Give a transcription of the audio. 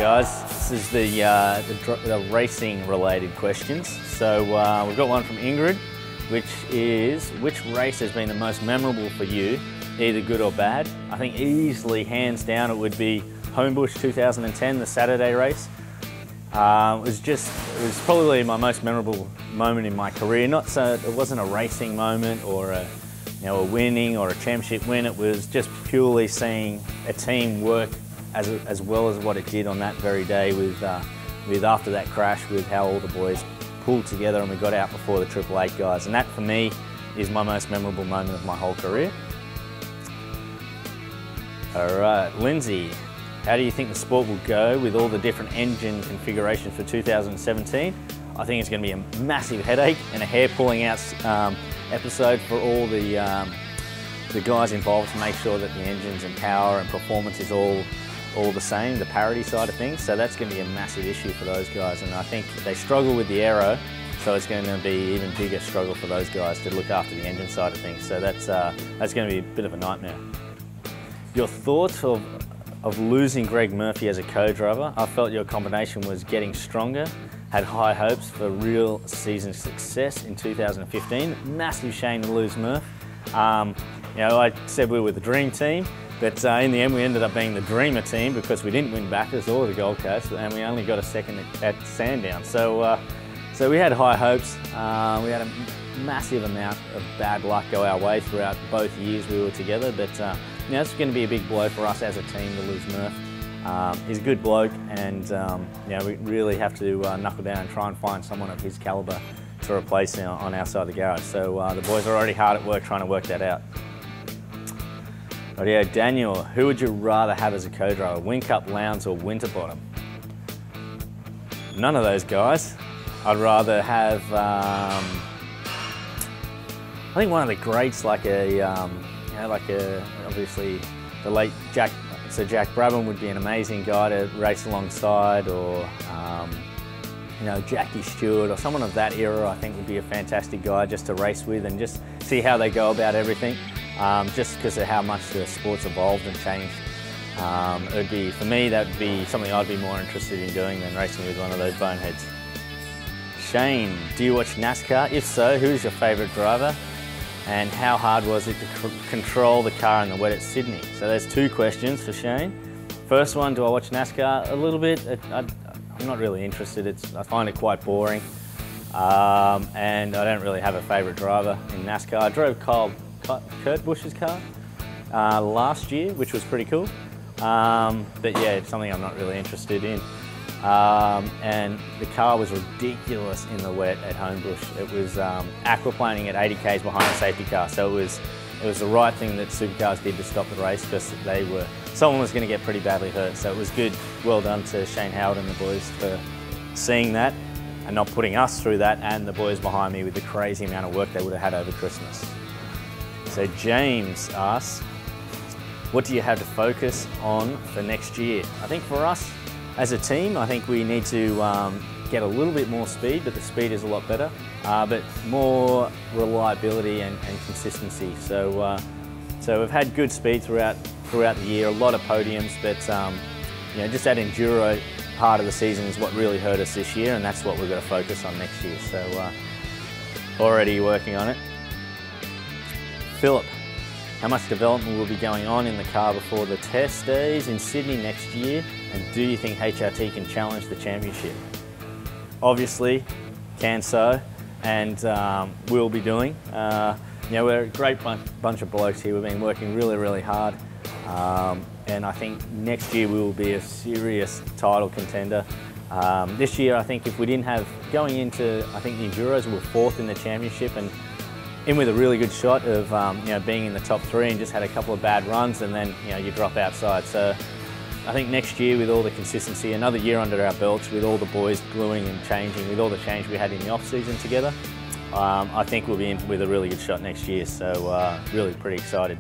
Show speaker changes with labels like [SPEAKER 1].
[SPEAKER 1] guys. This is the racing-related questions. So we've got one from Ingrid, which is, which race has been the most memorable for you, either good or bad? I think easily, hands down, it would be Homebush 2010, the Saturday race. It was probably my most memorable moment in my career. It wasn't a racing moment or a winning or a championship win. It was just purely seeing a team work as well as what it did on that very day with after that crash, with how all the boys pulled together and we got out before the Triple Eight guys. And that for me is my most memorable moment of my whole career. All right, Lindsay, how do you think the sport will go with all the different engine configurations for 2017? I think it's going to be a massive headache and a hair pulling out episode for all the guys involved to make sure that the engines and power and performance is all the same, the parity side of things. So that's going to be a massive issue for those guys, and I think they struggle with the aero, so it's going to be even bigger struggle for those guys to look after the engine side of things. So that's going to be a bit of a nightmare. Your thoughts of losing Greg Murphy as a co-driver? I felt your combination was getting stronger, had high hopes for real season success in 2015. Massive shame to lose Murph. I said we were the dream team, but in the end we ended up being the dreamer team because we didn't win Bathurst or the Gold Coast, and we only got a second at Sandown. So we had high hopes. We had a massive amount of bad luck go our way throughout both years we were together, but it's going to be a big blow for us as a team to lose Murph. He's a good bloke, and we really have to knuckle down and try and find someone of his calibre to replace him on our side of the garage. So the boys are already hard at work trying to work that out. Rightio, Daniel, who would you rather have as a co-driver, Whincup, Lowndes or Winterbottom? None of those guys. I'd rather have, I think one of the greats, obviously the late Jack Brabham would be an amazing guy to race alongside, or Jackie Stewart or someone of that era. I think would be a fantastic guy just to race with and just see how they go about everything, just because of how much the sport's evolved and changed. For me, that would be something I'd be more interested in doing than racing with one of those boneheads. Shane, do you watch NASCAR? If so, who is your favourite driver? And how hard was it to control the car in the wet at Sydney? So there's two questions for Shane. First one, do I watch NASCAR? A little bit. I'm not really interested. I find it quite boring. And I don't really have a favourite driver in NASCAR. I drove Kurt Busch's car last year, which was pretty cool. But yeah, it's something I'm not really interested in. And the car was ridiculous in the wet at Homebush. It was aquaplaning at 80 k's behind a safety car, so it was the right thing that Supercars did to stop the race, because someone was going to get pretty badly hurt. So it was good. Well done to Shane Howard and the boys for seeing that and not putting us through that, and the boys behind me with the crazy amount of work they would have had over Christmas. So James asks, what do you have to focus on for next year? I think for us, as a team, I think we need to get a little bit more speed, but the speed is a lot better, but more reliability and consistency. So we've had good speed throughout the year, a lot of podiums, but just that enduro part of the season is what really hurt us this year, and that's what we're going to focus on next year. So already working on it. Philip, how much development will be going on in the car before the test days in Sydney next year? And do you think HRT can challenge the championship? Obviously, can so, and will be doing. We're a great bunch of blokes here. We've been working really, really hard. And I think next year we will be a serious title contender. This year, I think if we didn't have, going into, I think the Enduros, we were 4th in the championship and in with a really good shot of being in the top 3, and just had a couple of bad runs, and then you drop outside. So I think next year, with all the consistency, another year under our belts, with all the boys gluing and changing, with all the change we had in the off-season together, I think we'll be in with a really good shot next year. So really pretty excited.